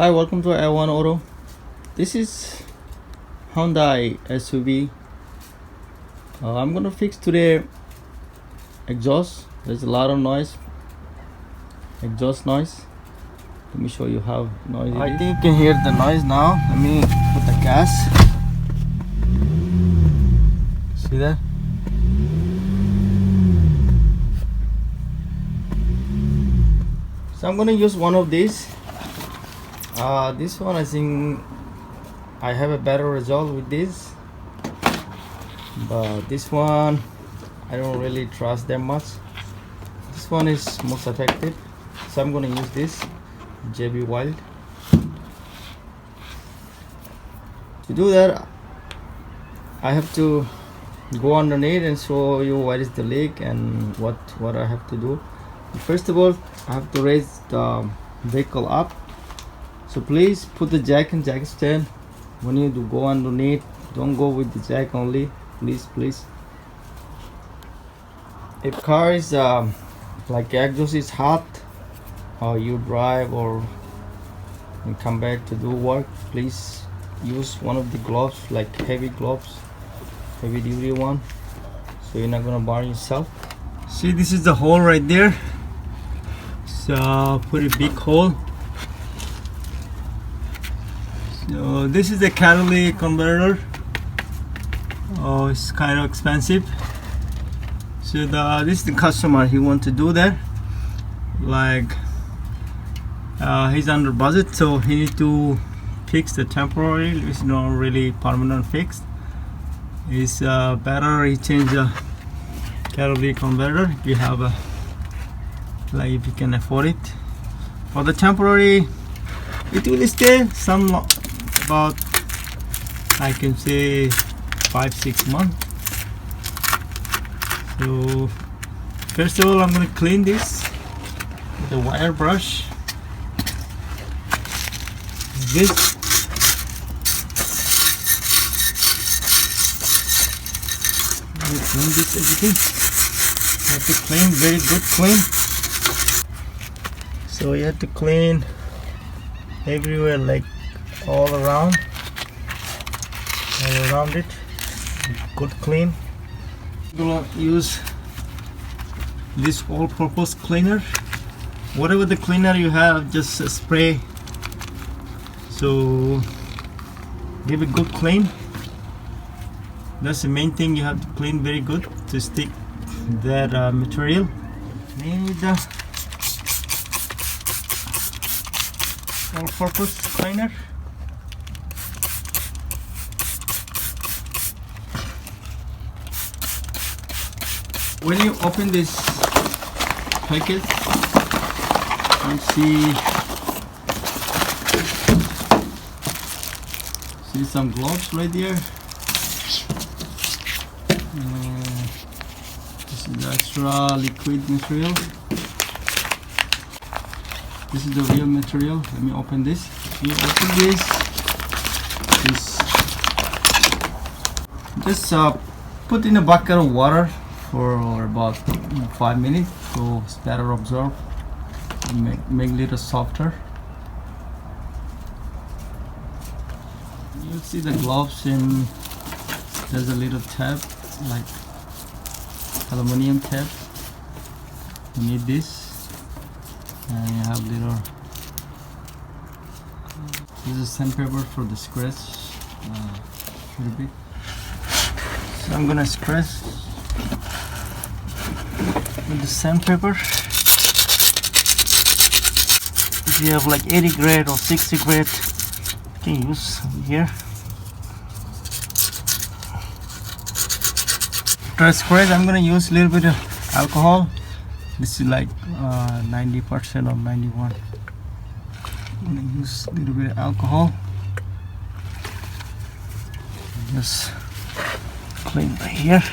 Hi, welcome to L1 Auto. This is Hyundai SUV. I'm gonna fix today exhaust. There's a lot of noise, exhaust noise. Let me show you how noisy it is. I think you can hear the noise now. Let me put the gas. See that? So I'm gonna use one of these. This one, I think I have a better result with this, but this one I don't really trust them much. This one is most effective, so I'm gonna use this JB Wild. To do that, I have to go underneath and show you what is the leak and what I have to do. First of all, I have to raise the vehicle up. So please put the jack and jack stand. When you do go underneath, don't go with the jack only, please. If car is like exhaust is hot, or you drive or you come back to do work, please use one of the gloves, like heavy gloves, heavy duty one, so you're not gonna burn yourself. See, this is the hole right there. So pretty big hole. So this is the catalytic converter. Oh, it's kind of expensive. So this is the customer, he want to do that. Like he's under budget, so he need to fix the temporary. It's not really permanent fix. It's better he change the catalytic converter if you have a, like, if you can afford it. For the temporary, it will stay some about, I can say, 5-6 months. So first of all, I'm going to clean this with a wire brush. This everything. You have to clean, very good clean. So you have to clean everywhere, like all around it. Good clean. I'm gonna use this all-purpose cleaner. Whatever the cleaner you have, just spray. So give a good clean. That's the main thing. You have to clean very good to stick that material. Need all-purpose cleaner. When you open this package, you see some gloves right there. This is the extra liquid material. This is the real material. Let me open this. You open this. Just put in a bucket of water for about 5 minutes, so it's better absorb and make it a little softer. You see the gloves, and there's a little tab, like aluminum tab. You need this, and you have little. This is sandpaper for the scratch, a little bit. So I'm gonna scratch with the sandpaper. If you have like 80 grade or 60 grade, you can use here. To scratch, I'm gonna use a little bit of alcohol. This is like 90% or 91. I'm gonna use a little bit of alcohol. Just clean right here.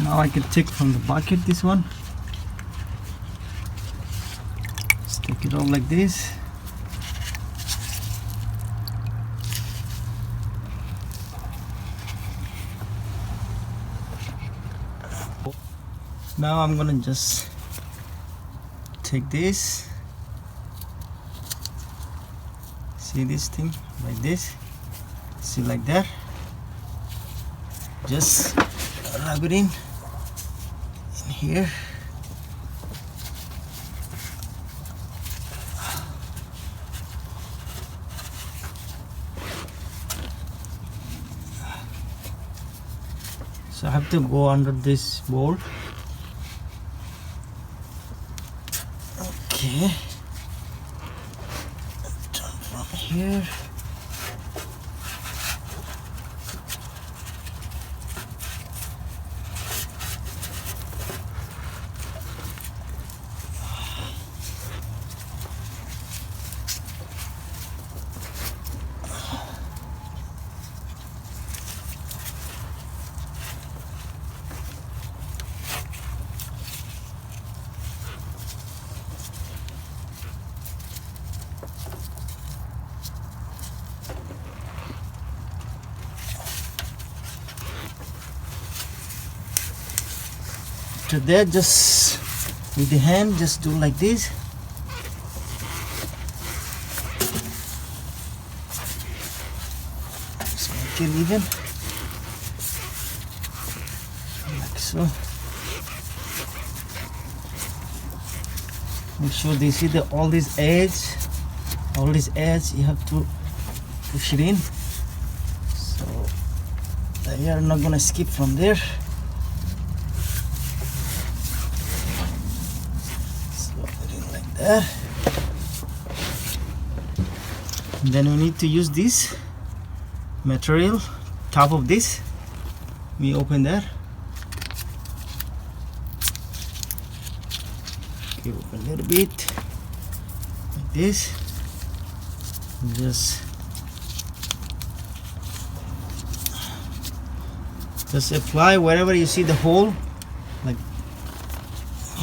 Now I can take from the bucket this one. take it off like this. Now I'm gonna just take this, see this thing like this, see like that, just rub it in here. So I have to go under this bolt. Okay, turn from here. After that, just with the hand, just do like this. Just make it even, like so. Make sure they see all these edges. All these edges you have to push it in, so they are not gonna skip from there. There. Then we need to use this material, top of this. We open that. Okay, open a little bit like this. Just apply wherever you see the hole, like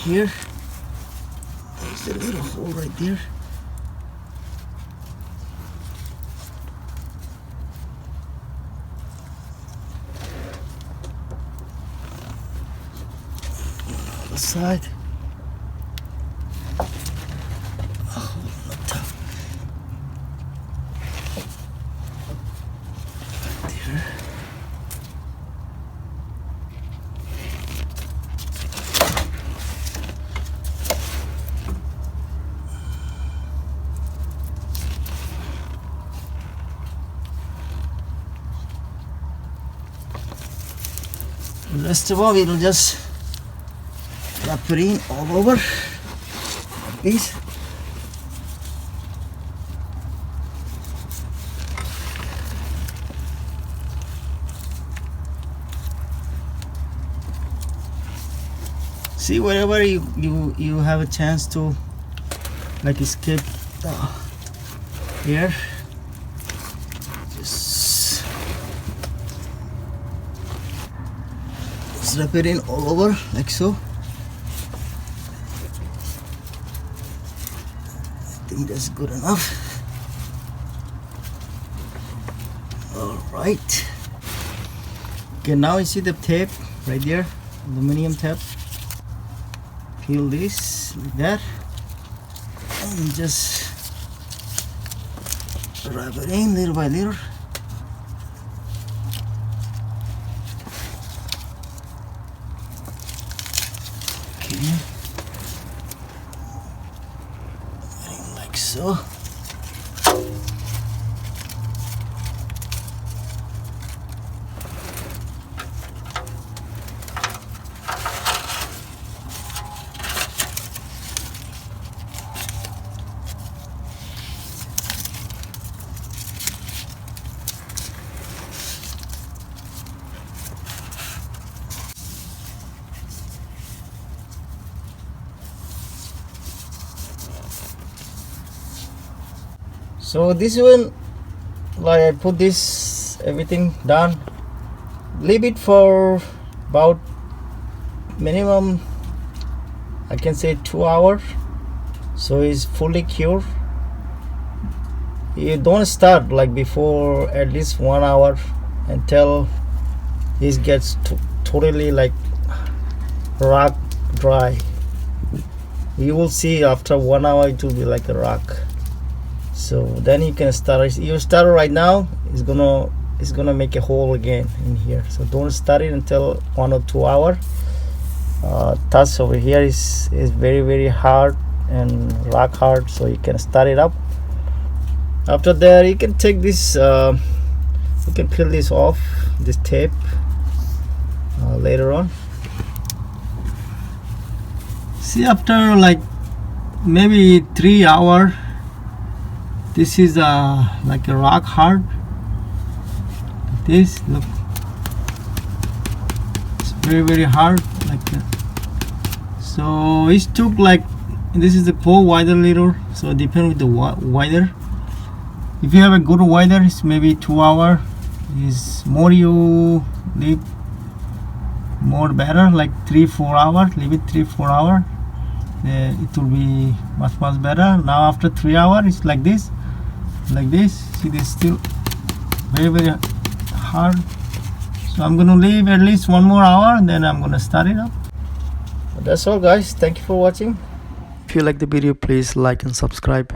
here. There's a little hole right there. Other side. Oh, not tough. Right there. The rest of all, we'll just wrap it in all over like this. See, wherever you have a chance to like escape here, just wrap it in all over like so. I think that's good enough. All right. Okay, now you see the tape right there, aluminum tape. Peel this like that and just rub it in little by little. Okay, like so. So this one, like I put this everything done, leave it for about minimum, I can say 2 hours. so it's fully cured. You don't start like before at least 1 hour until it gets totally like rock dry. You will see after 1 hour it will be like a rock. So then you can start. You start right now, it's gonna make a hole again in here. So don't start it until 1 or 2 hours. Touch over here is very hard and rock hard, so you can start it up. After that, you can take this, you can peel this off, this tape, later on. See, after like maybe 3 hours, this is like a rock hard. Like this, look, it's very hard like that. So it took like, this is the pole wider little, so depend with the wider. If you have a good wider, it's maybe 2 hours. Is more you leave, more better, like 3-4 hours. Leave it 3-4 hours. It will be much better. Now after 3 hours, it's like this. See, this still very hard. So I'm gonna leave at least 1 more hour, and then I'm gonna start it up. That's all, guys. Thank you for watching. If you like the video, please like and subscribe.